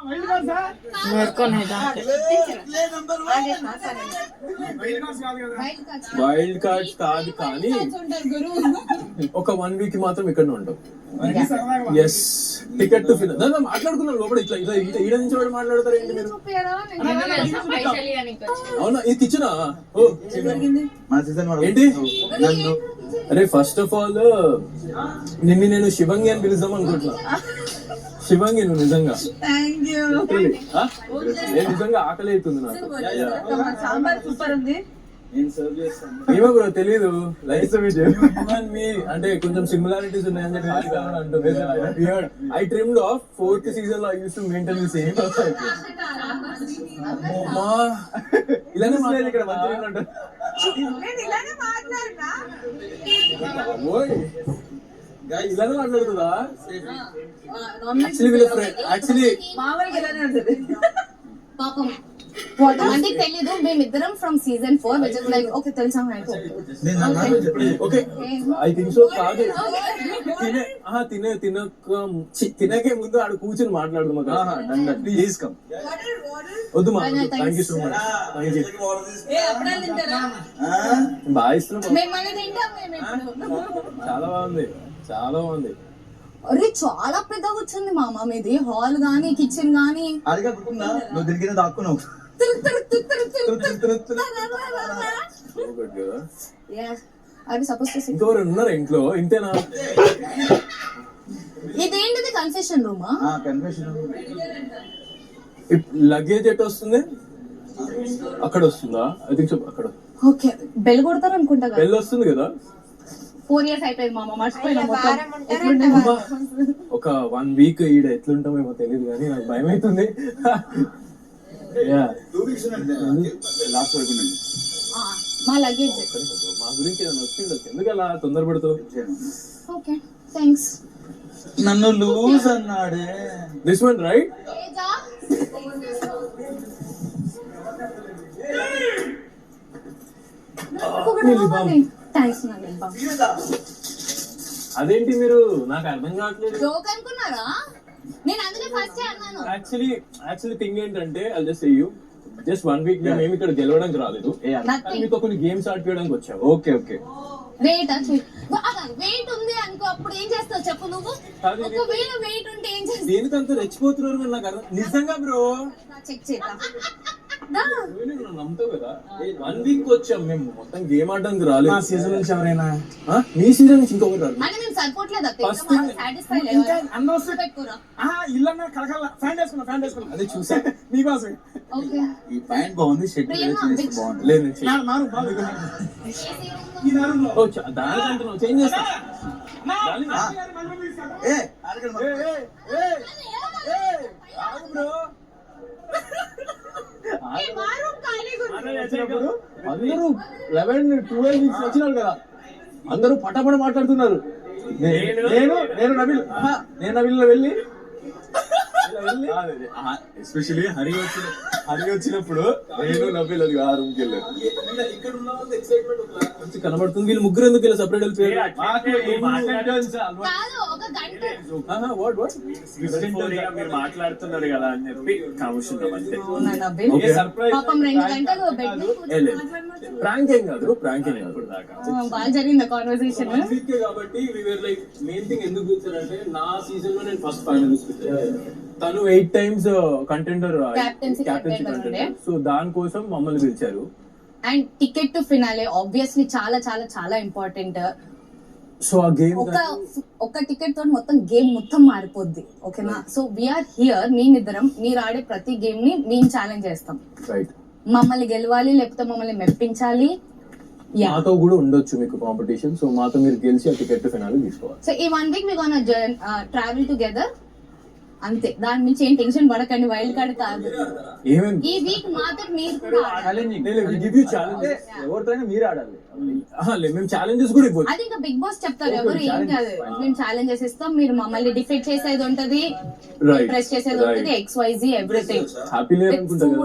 मेरे को नहीं था। వైల్డ్ కార్డ్స్ కాదు కానీ ఒక 1 వీక్ మాత్రం ఇక్కడ ఉంటాం. Yes ticket to finale. దాని మాట్లాడుకున్నాం లోపల ఇట్లా ఇట్లా ఈడ నుంచి వాడు మాట్లాడతారు ఏంటి మీరు? అవునా ఇది కిచెనా? ఓ ఏంటి? అరే ఫస్ట్ ఆఫ్ ఆల్ నిన్ను నేను శివంగి అని పిలుద్దాం అనుకుంటున్నా. శివంగి నువ్వు నిజంగా నేను నిజంగా ఆకలి అవుతుంది నాకు. ఏమో బ్రో తెలీదు అంటే కొంచెం సిమిలారిటీస్ ఉన్నాయని చెప్పి అంటుంది. I trimmed of 4th season లో I use to maintain the same. ఇలానే మాట్లాడి ఇక్కడ మంచిగా ఇలానే మాట్లాడుతుందా? పాపం అంటే తెలీదు. మేమిద్దరం from season 4 which is like okay తెలుసా ఓకే ఐ థింక్ సో. కాదు తినకే ముందు ఆడు కూర్చొని మాట్లాడదు మాకు. Please come. వద్దు మా థ్యాంక్ యూ సో మచ్. బాగా ఇస్తున్నాం. చాలా బాగుంది చాలా బాగుంది. అరే చాలా పెద్దగా వచ్చింది మామ మీది హాల్ గానీ కిచెన్ గానీ. నువ్వు తిరిగిన దాక్కున్నావు. ఇంకెవరు ఉన్నారా ఇంట్లో? ఇంతేనా? ఇదేంటిది కన్ఫెషన్ రూమా? లగేజ్ ఎట్ వస్తుంది? అక్కడ వస్తుందా? I think so. అక్కడ ఓకే బెల్ కొడతారు అనుకుంటా. బెల్ వస్తుంది కదా. 4 years అయిపోయింది మామ మర్చిపోయినా. ఒక 1 వీక్ ఈడ ఎట్లుంటామేమో తెలియదు కానీ నాకు భయం అవుతుంది. మా లగేజ్ మా గురించి ఏదైనా వచ్చిండొచ్చు. ఎందుకు అలా తొందరపడుతావు? Okay thanks. నన్ను లూజ్ అన్నాడే. This one right? అదేంటి మీరు నాకు అర్థం కావట్లేదు. జోక్ అనుకున్నారా? నేను అందుకే ఫస్ట్ అన్నాను. యాక్చువల్లీ థింగ్ ఏంటంటే I'll just say you just 1 week మేము ఇక్కడ గెలవడానికి రాలేదు. మీతో కొన్ని గేమ్స్ ఆడిపోయడానికి వచ్చాము. ఓకే ఓకే వెయిట్ ఉంది అనుకో అప్పుడు ఏం చేస్తావు చెప్పు నువ్వు. ఒకవేళ వెయిట్ ఉంటే ఏం చేస్తావు? దేనికంత రెచ్చిపోతున్నారు నాకు అర్థం. నిజంగా బ్రో చెక్ చేద్దాం. నమ్ముతావు కదా. 1 వీక్ వచ్చాం మేము మొత్తం గేమ్ ఆడడానికి రాలేదు. సీజన్ నుంచి ఎవరైనా మీ సీజన్ నుంచి ఇంకొకరు రాదు. అంటే మేము సరిపోవట్లేదు. అదే చూసా మీకోసమే. ఈ పాయింట్ బాగుంది. షర్ట్ బాగుంది. లేదు దానికంటున్నావు చేంజ్ చేస్తా. బ్రో అందరూ 11-12 వీక్స్ వచ్చినారు కదా. అందరూ పటాపట మాట్లాడుతున్నారు. నేను నబిల్ వెళ్ళి ఎస్పెషల్లీ హరి వచ్చినప్పుడు నేను నబిల్ అది ఆ రూమ్కి వెళ్ళాను. కనబడుతుంది. వీళ్ళు ముగ్గురు ఎందుకు ఇలా సపరేట్ వెళ్ళిపోయారు? మీరు మాట్లాడుతున్నారు కదా అని చెప్పి కావచ్చున్నాం అంతే. ప్రాంకింగ్ కాదు బాగా జరిగింది కాన్వర్సేషన్ కాబట్టి మెయిన్ థింగ్ ఎందుకు చూసారంటే నా సీజన్ లో నేను ఫస్ట్ ఫైనలిస్ట్. తను 8 times contender captaincy contender. So దానికోసం మమ్మల్ని పిలిచారు. And ticket to finale obviously చాలా చాలా చాలా ఇంపార్టెంట్. సో ఆ గేమ్ ఒక టికెట్ తో మొత్తం గేమ్ మొత్తం మారిపోద్ది. ఓకేనా? సో వీఆర్ హియర్ మేమిద్దరం మీరు ఆడే ప్రతి గేమ్ ని మేము ఛాలెంజ్ చేస్తాం. రైట్. మమ్మల్ని గెలవాలి లేకపోతే మమ్మల్ని మెప్పించాలి. మాతో కూడా ఉండొచ్చు మీకు కాంపిటీషన్. సో మాతో మీరు గెలిచి ఆ టికెట్ టు ఫినాలే తీసుకోవాలి. సో ఈ 1 వీక్ మీకు ట్రావెల్ టుగెదర్ అంతే. దాని నుంచి ఏం టెన్షన్ పడకండి. వైల్డ్ కార్డ్ కాదు. ఈ వీక్ మాత్రం మీరు కూడా ఎవరితోనే మీరు ఆడాలి. మేము ఛాలెంజెస్ కూడా ఇవ్వచ్చు. అది ఇంకా బిగ్ బాస్ చెప్తారు. ఎవరు ఏం కాదు. మేము ఛాలెంజెస్ ఇస్తాం. మీరు మమ్మల్ని డిఫెక్ట్ చేసేది ఉంటది, ప్రెస్ చేసేది ఉంటది, XYZ ఎవ్రీథింగ్. హ్యాపీ లేరు అనుకుంటా కదా.